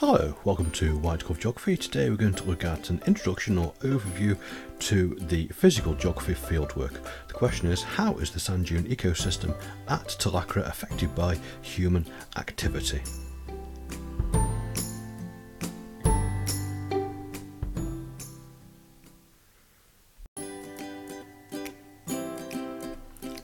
Hello, welcome to White Glove Geography. Today we're going to look at an introduction or overview to the physical geography fieldwork. The question is, how is the sand dune ecosystem at Talacre affected by human activity?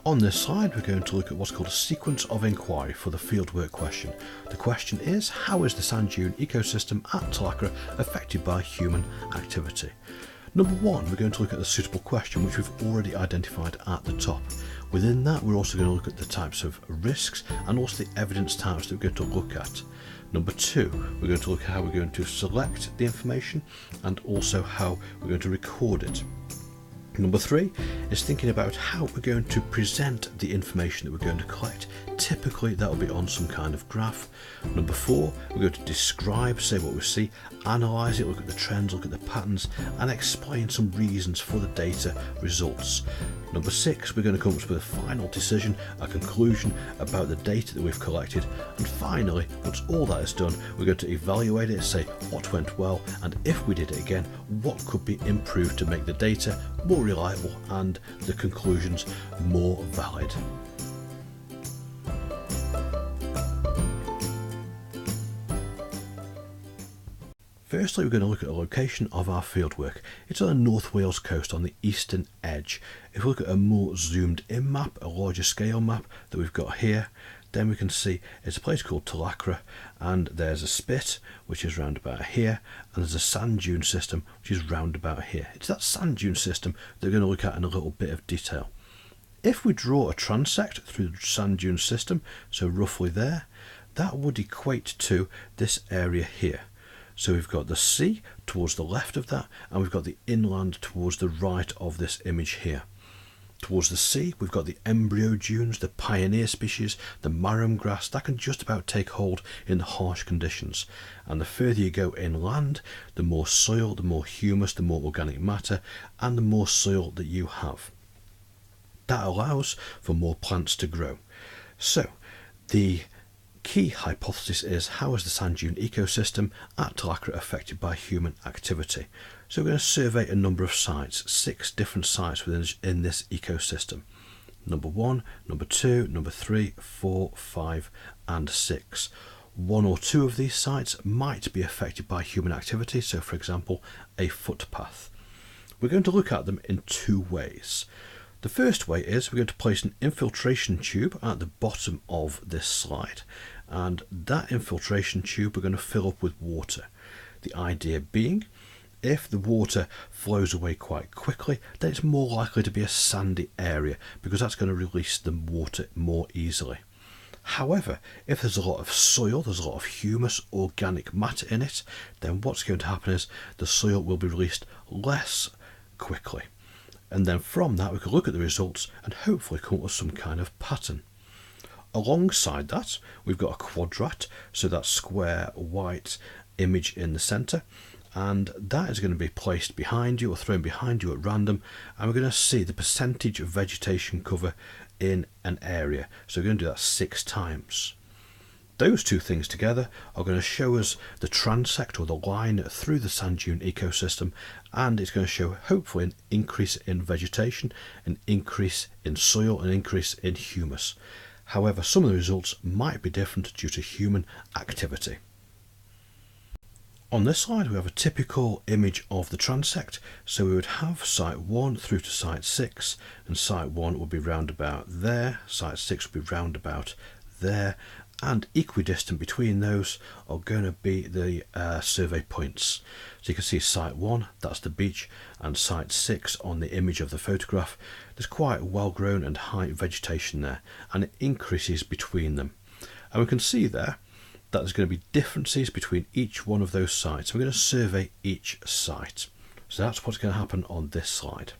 On this slide, we're going to look at what's called a sequence of inquiry for the fieldwork question. The question is, how is the sand dune ecosystem at Talacre affected by human activity? Number one, we're going to look at the suitable question, which we've already identified at the top. Within that, we're also going to look at the types of risks and also the evidence types that we're going to look at. Number two, we're going to look at how we're going to select the information and also how we're going to record it. Number three is thinking about how we're going to present the information that we're going to collect. Typically that will be on some kind of graph. Number four, we're going to describe, say what we see, analyse it, look at the trends, look at the patterns and explain some reasons for the data results. Number six, we're going to come up with a final decision, a conclusion about the data that we've collected. And finally, once all that is done, we're going to evaluate it, say what went well, and if we did it again, what could be improved to make the data more reliable and the conclusions more valid. Firstly, we're going to look at the location of our fieldwork. It's on the North Wales coast on the eastern edge. If we look at a more zoomed in map, a larger scale map that we've got here, then we can see it's a place called Talacre, and there's a spit which is round about here, and there's a sand dune system which is round about here. It's that sand dune system that we're going to look at in a little bit of detail. If we draw a transect through the sand dune system, so roughly there, that would equate to this area here. So we've got the sea towards the left of that, and we've got the inland towards the right of this image here. Towards the sea, we've got the embryo dunes, the pioneer species, the marram grass that can just about take hold in the harsh conditions. And the further you go inland, the more soil, the more humus, the more organic matter, and the more soil that you have. That allows for more plants to grow. So the key hypothesis is, how is the sand dune ecosystem at Talacre affected by human activity? So we're going to survey a number of sites, 6 different sites within this ecosystem. Number 1, number 2, number 3, 4, 5 and 6. 1 or 2 of these sites might be affected by human activity, so for example a footpath. We're going to look at them in 2 ways. The first way is we're going to place an infiltration tube at the bottom of this slide, and that infiltration tube we're going to fill up with water. The idea being, if the water flows away quite quickly, then it's more likely to be a sandy area because that's going to release the water more easily. However, if there's a lot of soil, there's a lot of humus, organic matter in it, then what's going to happen is the soil will be released less quickly. And then from that we can look at the results and hopefully come up with some kind of pattern. Alongside that, we've got a quadrat, so that square white image in the centre, and that is going to be placed behind you or thrown behind you at random, and we're going to see the percentage of vegetation cover in an area. So we're going to do that 6 times. Those 2 things together are going to show us the transect or the line through the sand dune ecosystem, and it's going to show hopefully an increase in vegetation, an increase in soil, an increase in humus. However, some of the results might be different due to human activity. On this slide we have a typical image of the transect, so we would have site 1 through to site 6, and site 1 would be round about there, site 6 would be round about there, and equidistant between those are going to be the survey points. So you can see site 1, that's the beach, and site 6 on the image of the photograph, there's quite well grown and high vegetation there, and it increases between them. And we can see there that there's going to be differences between each one of those sites. We're going to survey each site. So that's what's going to happen on this slide.